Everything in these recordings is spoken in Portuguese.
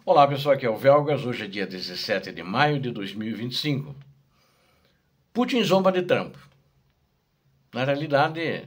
Olá pessoal, aqui é o Velgas, hoje é dia 17 de maio de 2025. Putin zomba de Trump. Na realidade,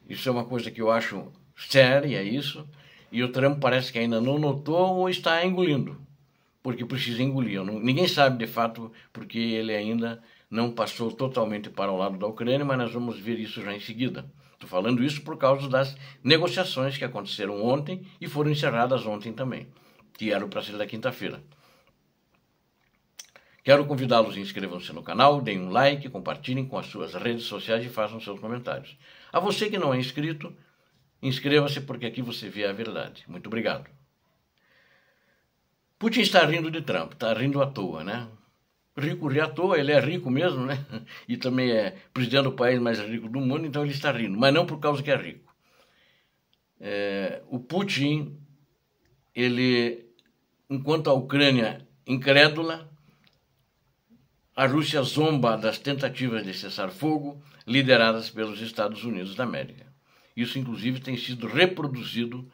isso é uma coisa que eu acho séria, isso, e o Trump parece que ainda não notou ou está engolindo, porque precisa engolir. Ninguém sabe de fato porque ele ainda não passou totalmente para o lado da Ucrânia, mas nós vamos ver isso já em seguida. Estou falando isso por causa das negociações que aconteceram ontem e foram encerradas ontem também, que eram para ser da quinta-feira. Quero convidá-los a inscrevam-se no canal, deem um like, compartilhem com as suas redes sociais e façam seus comentários. A você que não é inscrito, inscreva-se porque aqui você vê a verdade. Muito obrigado. Putin está rindo de Trump, está rindo à toa, né? Rico ri à toa, ele é rico mesmo, né? E também é presidente do país mais rico do mundo, então ele está rindo, mas não por causa que é rico. O Putin, ele, enquanto a Ucrânia incrédula, a Rússia zomba das tentativas de cessar fogo lideradas pelos Estados Unidos da América. Isso, inclusive, tem sido reproduzido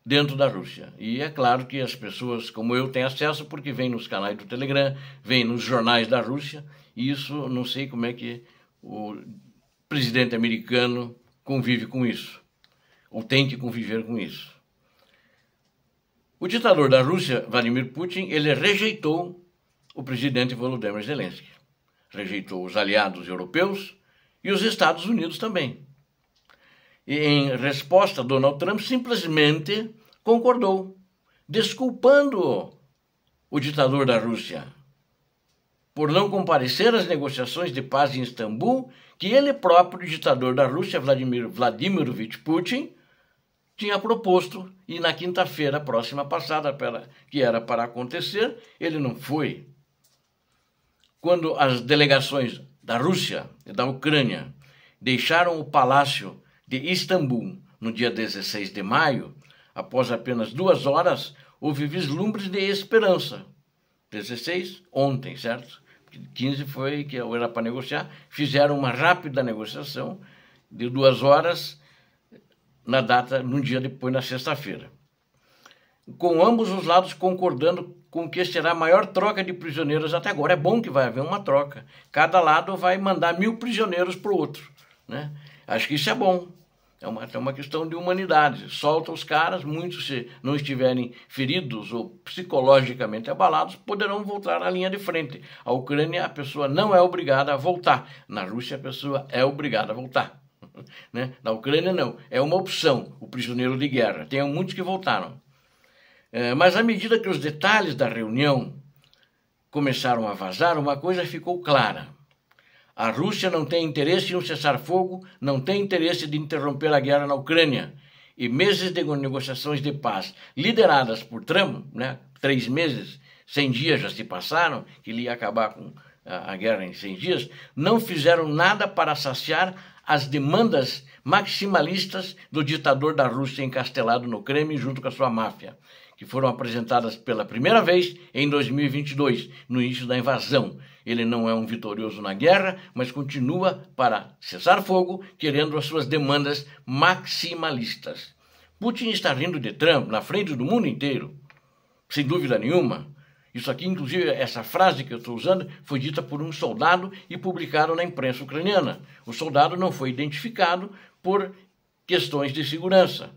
dentro da Rússia. E é claro que as pessoas como eu têm acesso porque vem nos canais do Telegram, vem nos jornais da Rússia, e isso não sei como é que o presidente americano convive com isso, ou tem que conviver com isso. O ditador da Rússia, Vladimir Putin, ele rejeitou o presidente Volodymyr Zelensky. Rejeitou os aliados europeus e os Estados Unidos também. E, em resposta, Donald Trump simplesmente concordou, desculpando o ditador da Rússia por não comparecer às negociações de paz em Istambul, que ele próprio, o ditador da Rússia, Vladimirovich Putin, tinha proposto, e na quinta-feira próxima passada, que era para acontecer, ele não foi. Quando as delegações da Rússia e da Ucrânia deixaram o palácio de Istambul no dia 16 de maio, após apenas 2 horas, houve vislumbres de esperança. 16, ontem, certo? 15 foi que era para negociar, fizeram uma rápida negociação de 2 horas na data, num dia depois, na sexta-feira. Com ambos os lados concordando com que será a maior troca de prisioneiros até agora. É bom que vai haver uma troca. Cada lado vai mandar 1.000 prisioneiros para o outro, né? Acho que isso é bom. É uma questão de humanidade. Solta os caras, muitos, se não estiverem feridos ou psicologicamente abalados, poderão voltar à linha de frente. A Ucrânia, a pessoa não é obrigada a voltar. Na Rússia, a pessoa é obrigada a voltar. Né? Na Ucrânia, não. É uma opção, o prisioneiro de guerra. Tem muitos que voltaram. Mas à medida que os detalhes da reunião começaram a vazar, uma coisa ficou clara. A Rússia não tem interesse em um cessar-fogo, não tem interesse de interromper a guerra na Ucrânia. E meses de negociações de paz lideradas por Trump, né, 3 meses, 100 dias já se passaram, que ele ia acabar com a guerra em 100 dias, não fizeram nada para saciar as demandas maximalistas do ditador da Rússia encastelado no Kremlin junto com a sua máfia, que foram apresentadas pela primeira vez em 2022, no início da invasão. Ele não é um vitorioso na guerra, mas continua para cessar fogo, querendo as suas demandas maximalistas. Putin está rindo de Trump na frente do mundo inteiro, sem dúvida nenhuma. Isso aqui, inclusive, essa frase que eu estou usando, foi dita por um soldado e publicada na imprensa ucraniana. O soldado não foi identificado por questões de segurança,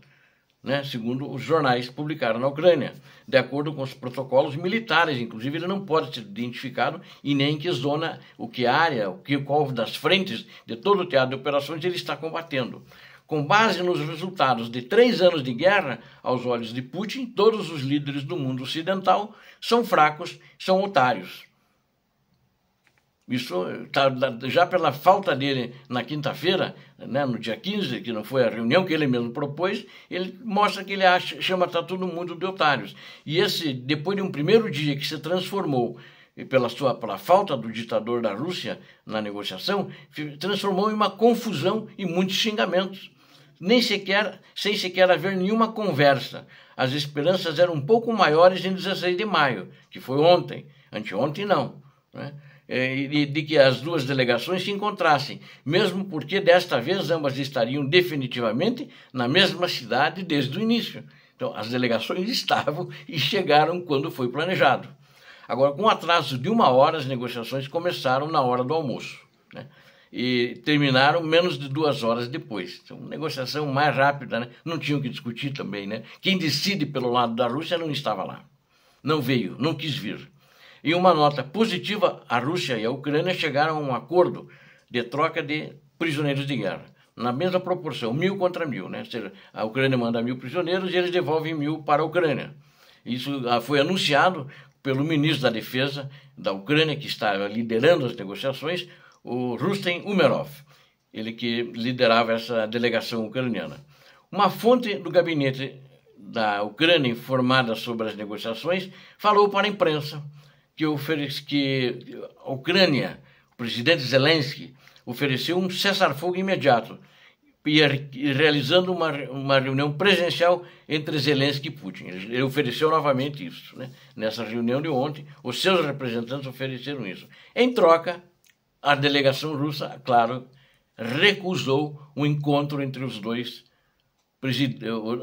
né, segundo os jornais que publicaram na Ucrânia. De acordo com os protocolos militares, inclusive, ele não pode ser identificado e nem em que zona, qual das frentes de todo o teatro de operações ele está combatendo. Com base nos resultados de 3 anos de guerra, aos olhos de Putin, todos os líderes do mundo ocidental são fracos, são otários. Isso já pela falta dele na quinta-feira, né, no dia 15, que não foi a reunião que ele mesmo propôs, ele mostra que ele chama todo mundo de otários. E depois de um primeiro dia que se transformou, pela falta do ditador da Rússia na negociação, transformou em uma confusão e muitos xingamentos. Sem sequer haver nenhuma conversa. As esperanças eram um pouco maiores em 16 de maio, que foi ontem. Anteontem não, né? de que as duas delegações se encontrassem, mesmo porque desta vez ambas estariam definitivamente na mesma cidade desde o início. Então, as delegações estavam e chegaram quando foi planejado. Agora, com atraso de 1 hora, as negociações começaram na hora do almoço, né? E terminaram menos de 2 horas depois. Então, negociação mais rápida, né? Não tinham que discutir também, né? Quem decide pelo lado da Rússia não estava lá. Não veio, não quis vir. Em uma nota positiva, a Rússia e a Ucrânia chegaram a um acordo de troca de prisioneiros de guerra, na mesma proporção, 1.000 contra 1.000, né? Ou seja, a Ucrânia manda 1.000 prisioneiros e eles devolvem 1.000 para a Ucrânia. Isso foi anunciado pelo ministro da Defesa da Ucrânia, que estava liderando as negociações, o Rustem Umerov, ele que liderava essa delegação ucraniana. Uma fonte do gabinete da Ucrânia, informada sobre as negociações, falou para a imprensa que a Ucrânia, o presidente Zelensky, ofereceu um cessar-fogo imediato e realizando uma reunião presencial entre Zelensky e Putin. Ele ofereceu novamente isso, né? Nessa reunião de ontem, os seus representantes ofereceram isso. Em troca, a delegação russa, claro, recusou um encontro entre os dois,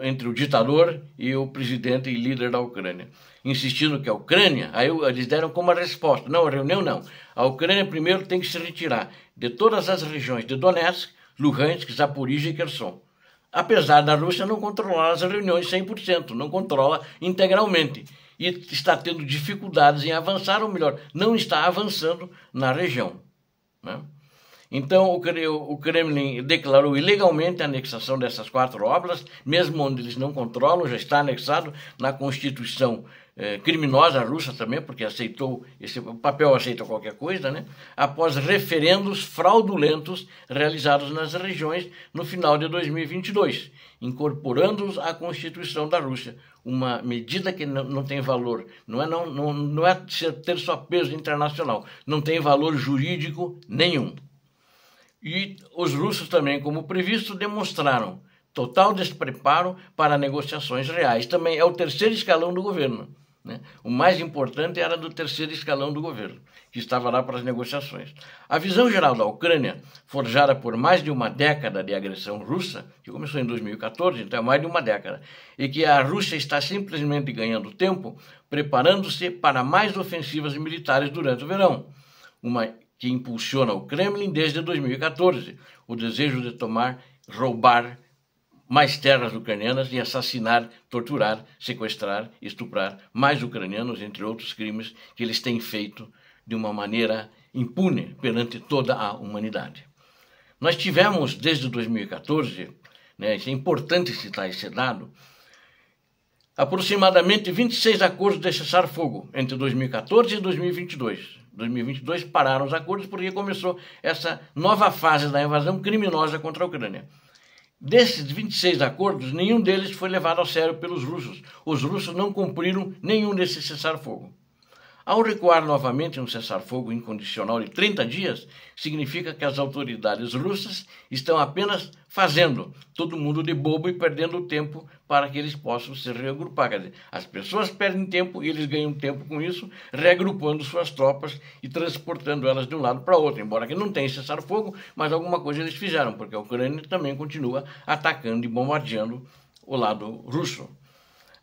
entre o ditador e o presidente e líder da Ucrânia, insistindo que a Ucrânia, aí eles deram como a resposta, não, a reunião não, a Ucrânia primeiro tem que se retirar de todas as regiões de Donetsk, Luhansk, Zaporizhia e Kherson. Apesar da Rússia não controlar as reuniões 100%, não controla integralmente e está tendo dificuldades em avançar, ou melhor, não está avançando na região, né? Então, o Kremlin declarou ilegalmente a anexação dessas 4 oblas, mesmo onde eles não controlam, já está anexado na Constituição criminosa russa também, porque aceitou, esse papel aceita qualquer coisa, né? Após referendos fraudulentos realizados nas regiões no final de 2022, incorporando-os à Constituição da Rússia, uma medida que não tem valor, não é ter só peso internacional, não tem valor jurídico nenhum. E os russos também, como previsto, demonstraram total despreparo para negociações reais. Também é o terceiro escalão do governo, né? O mais importante era do terceiro escalão do governo, que estava lá para as negociações. A visão geral da Ucrânia, forjada por mais de uma década de agressão russa, que começou em 2014, então é mais de uma década, e que a Rússia está simplesmente ganhando tempo, preparando-se para mais ofensivas militares durante o verão, que impulsiona o Kremlin desde 2014, o desejo de roubar mais terras ucranianas e assassinar, torturar, sequestrar, estuprar mais ucranianos, entre outros crimes que eles têm feito de uma maneira impune perante toda a humanidade. Nós tivemos, desde 2014, né, isso é importante citar esse dado, aproximadamente 26 acordos de cessar-fogo entre 2014 e 2022. 2022 pararam os acordos porque começou essa nova fase da invasão criminosa contra a Ucrânia. Desses 26 acordos, nenhum deles foi levado a sério pelos russos. Os russos não cumpriram nenhum desses cessar-fogo. Ao recuar novamente um cessar-fogo incondicional de 30 dias, significa que as autoridades russas estão apenas fazendo todo mundo de bobo e perdendo tempo para que eles possam se reagrupar. Quer dizer, as pessoas perdem tempo e eles ganham tempo com isso, reagrupando suas tropas e transportando elas de um lado para outro. Embora que não tenha cessar-fogo, mas alguma coisa eles fizeram, porque a Ucrânia também continua atacando e bombardeando o lado russo.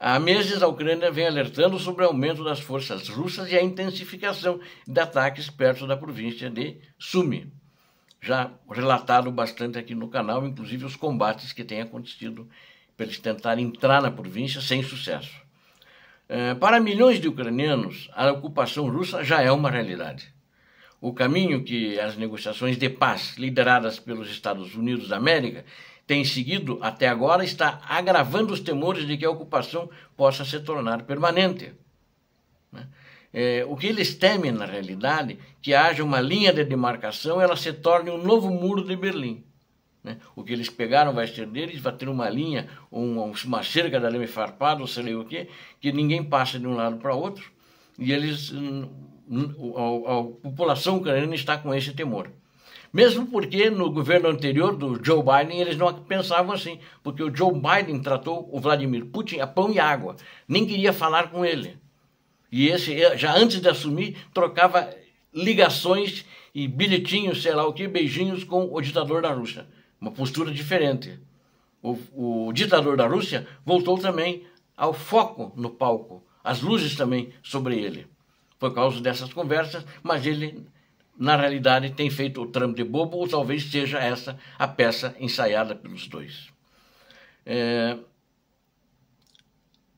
Há meses, a Ucrânia vem alertando sobre o aumento das forças russas e a intensificação de ataques perto da província de Sumy. Já relatado bastante aqui no canal, inclusive os combates que têm acontecido para eles tentarem entrar na província sem sucesso. Para milhões de ucranianos, a ocupação russa já é uma realidade. O caminho que as negociações de paz lideradas pelos Estados Unidos da América tem seguido até agora está agravando os temores de que a ocupação possa se tornar permanente, né? O que eles temem, na realidade, que haja uma linha de demarcação, ela se torne um novo muro de Berlim, né? O que eles pegaram vai ser deles, vai ter uma linha, uma cerca de arame farpado, ou sei lá o quê, que ninguém passa de um lado para outro, e a população ucraniana está com esse temor. Mesmo porque no governo anterior do Joe Biden eles não pensavam assim, porque o Joe Biden tratou o Vladimir Putin a pão e água, nem queria falar com ele. E esse, já antes de assumir, trocava ligações e bilhetinhos, sei lá o que, beijinhos com o ditador da Rússia. Uma postura diferente. O ditador da Rússia voltou também ao foco no palco, as luzes também sobre ele, por causa dessas conversas, mas ele, na realidade, tem feito o Trump de bobo, ou talvez seja essa a peça ensaiada pelos dois.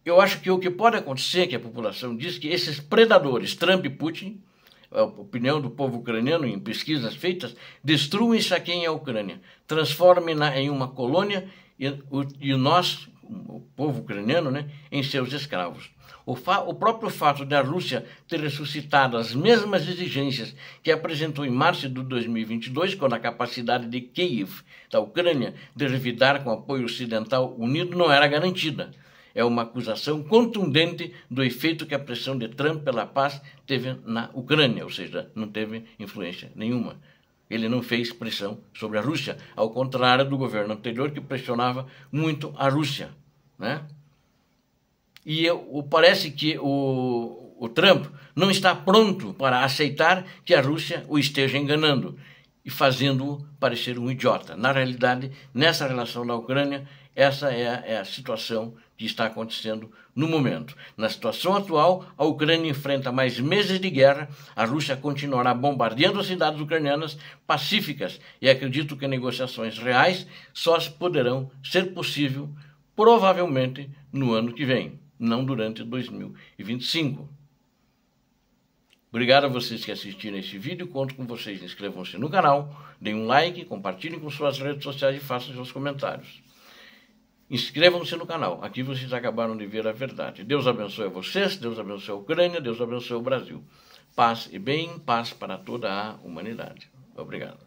Eu acho que o que pode acontecer, que a população diz, que esses predadores, Trump e Putin, a opinião do povo ucraniano em pesquisas feitas, destruem e saqueiem a Ucrânia, transformem-na em uma colônia e nós, o povo ucraniano, né, em seus escravos. O próprio fato da Rússia ter ressuscitado as mesmas exigências que apresentou em março de 2022, quando a capacidade de Kiev, da Ucrânia, de revidar com apoio ocidental unido não era garantida. É uma acusação contundente do efeito que a pressão de Trump pela paz teve na Ucrânia, ou seja, não teve influência nenhuma. Ele não fez pressão sobre a Rússia, ao contrário do governo anterior, que pressionava muito a Rússia, né? E parece que o Trump não está pronto para aceitar que a Rússia o esteja enganando e fazendo-o parecer um idiota. Na realidade, nessa relação da Ucrânia, essa é a situação que está acontecendo no momento. Na situação atual, a Ucrânia enfrenta mais meses de guerra, a Rússia continuará bombardeando as cidades ucranianas pacíficas e acredito que negociações reais só poderão ser possíveis provavelmente no ano que vem, não durante 2025. Obrigado a vocês que assistiram esse vídeo, conto com vocês. Inscrevam-se no canal, deem um like, compartilhem com suas redes sociais e façam seus comentários. Inscrevam-se no canal, aqui vocês acabaram de ver a verdade. Deus abençoe vocês, Deus abençoe a Ucrânia, Deus abençoe o Brasil. Paz e bem, paz para toda a humanidade. Obrigado.